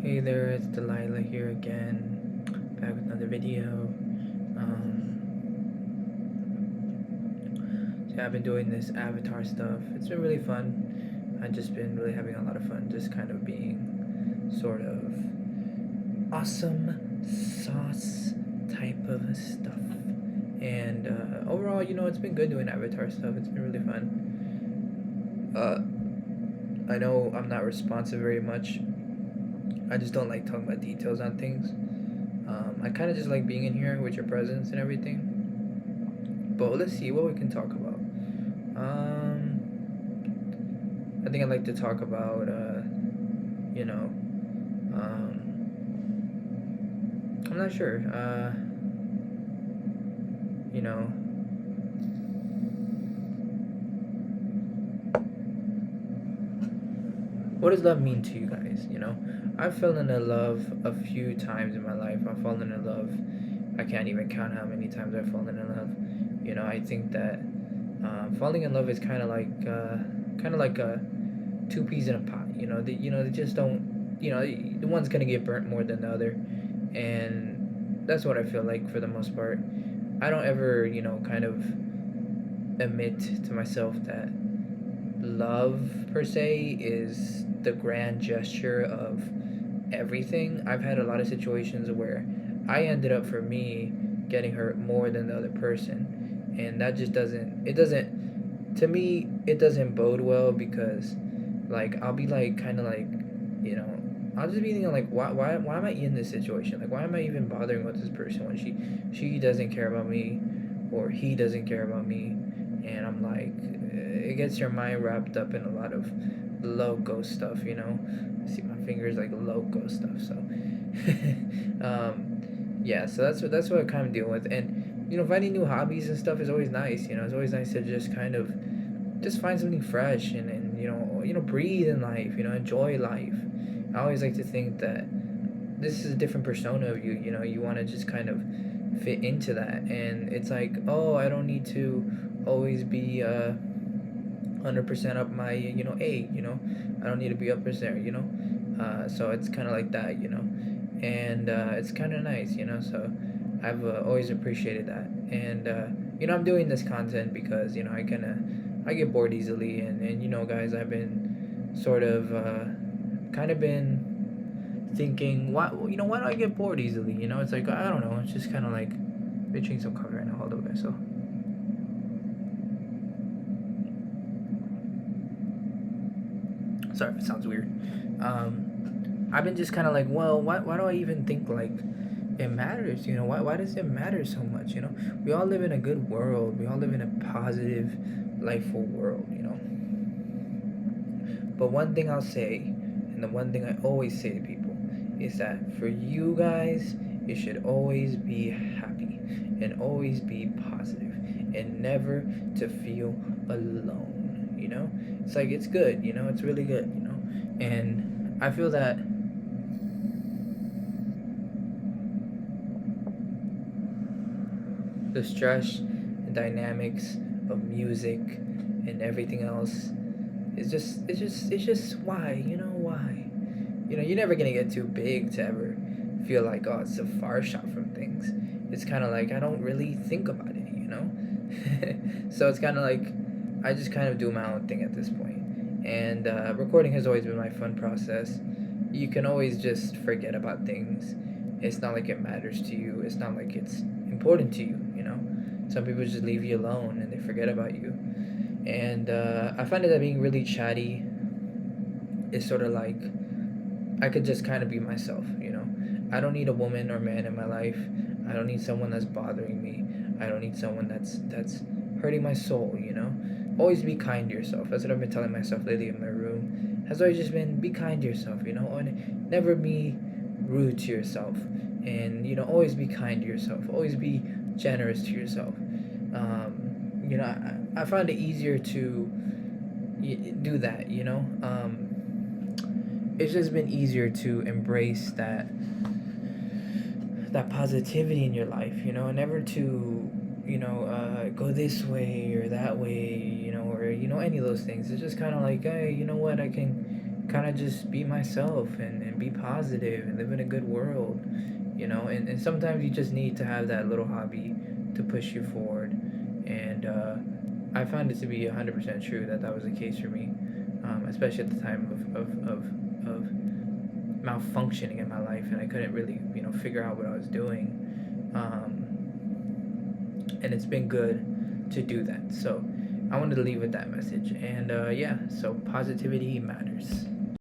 Hey there, it's Delilah here again, back with another video. So I've been doing this avatar stuff. It's been really fun. I've just been really having a lot of fun, just kind of being sort of awesome sauce type of stuff. And overall, it's been good doing avatar stuff. It's been really fun. I know I'm not responsive very much. I just don't like talking about details on things. I kind of just like being in here with your presence and everything. But let's see what we can talk about. I think I'd like to talk about, you know, I'm not sure. You know, what does love mean to you guys? I've fallen in love a few times in my life. I've fallen in love. I can't even count how many times I've fallen in love. I think that falling in love is kind of like a two peas in a pot. They just don't. The one's gonna get burnt more than the other, and that's what I feel like for the most part. I don't ever, kind of admit to myself that love per se is the grand gesture of everything. I've had a lot of situations where I ended up, for me, getting hurt more than the other person, and that just doesn't to me it doesn't bode well, because like I'll be like kind of like, you know I'll just be thinking like, why am I in this situation? Like, why am I even bothering with this person when she doesn't care about me, or he doesn't care about me? And I'm like, it gets your mind wrapped up in a lot of loco stuff. I see my fingers, like loco stuff. So yeah, so that's what I kind of deal with. And finding new hobbies and stuff is always nice. It's always nice to just kind of just find something fresh, and breathe in life. Enjoy life. I always like to think that this is a different persona of you. You want to just kind of fit into that, and it's like, oh, I don't need to always be 100% up my A. I don't need to be up there. So it's kind of like that. And it's kind of nice. So I've always appreciated that. And I'm doing this content because I get bored easily, and guys, I've been sort of kind of been thinking, why do I get bored easily? It's like, I don't know, it's just kind of like, bitching some cover right now. Hold up, guys. So sorry if it sounds weird. I've been just kind of like, well, why do I even think like it matters? Why does it matter so much? We all live in a good world. We all live in a positive, lifeful world. But one thing I'll say, and the one thing I always say to people, is that for you guys, it should always be happy and always be positive, and never to feel alone. It's like, it's good. It's really good. And I feel that the stress and dynamics of music and everything else is it's just why. You're never gonna get too big to ever feel like, oh, it's a far shot from things. It's kind of like, I don't really think about it. So it's kind of like, I just kind of do my own thing at this point. And recording has always been my fun process. You can always just forget about things. It's not like it matters to you. It's not like it's important to you. Some people just leave you alone and they forget about you. And I find that being really chatty is sort of like, I could just kind of be myself. I don't need a woman or man in my life. I don't need someone that's bothering me. I don't need someone that's hurting my soul. Always be kind to yourself. That's what I've been telling myself lately in my room. Has always just been, be kind to yourself. And never be rude to yourself. And always be kind to yourself. Always be generous to yourself. I find it easier to do that. It's just been easier to embrace that positivity in your life, and never to go this way or that way, or any of those things. It's just kind of like, hey, you know what, I can kind of just be myself and be positive and live in a good world, and sometimes you just need to have that little hobby to push you forward. And I found it to be 100% true that that was the case for me, especially at the time of malfunctioning in my life, and I couldn't really, figure out what I was doing. And it's been good to do that. So I wanted to leave with that message. And yeah, so positivity matters.